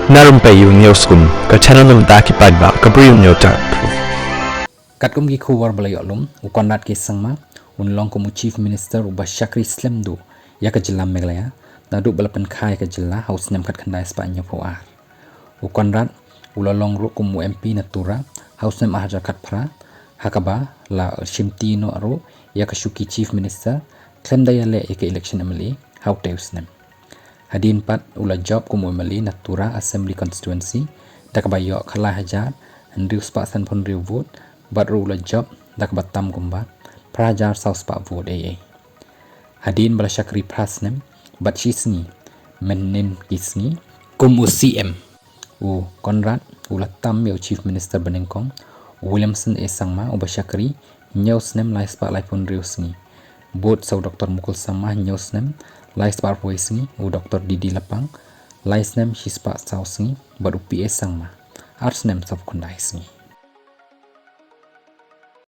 Na Rympei U ke channel nabynta ki paidbah ke Bri U Hynñiewtrep. Kat kum gi khuwar balai olum u Conrad ke sangma un long kum chief minister u ba shakri slem du ya ke jilla Meghalaya na du balapan khai ke jilla house nem kat khandai spa nya ar u Conrad u long ru kum MP natura house nem ahajar kat phra hakaba la shimti no aro ya ke shuki chief minister klem daya le ke election amali how teus nem hadin pat ula job kum amali natura assembly constituency dakaba yo khala hajar andriu spa san pon riu vote but ula job dak batam kumba prajar saus pa vote AA hadin bala shakri parasnam but shisni menin kisni kum u CM u Conrad ula tam yo chief minister benengkong Williamson sangma u ba shakri nyosnem lai spa lai pon riu sngi bot sau Dr. Mukul sama nyosnem lai spa poi sngi u Dr. Didi lapang lai snem shispa sau sngi but u PS sangma arsnem sab kundai sngi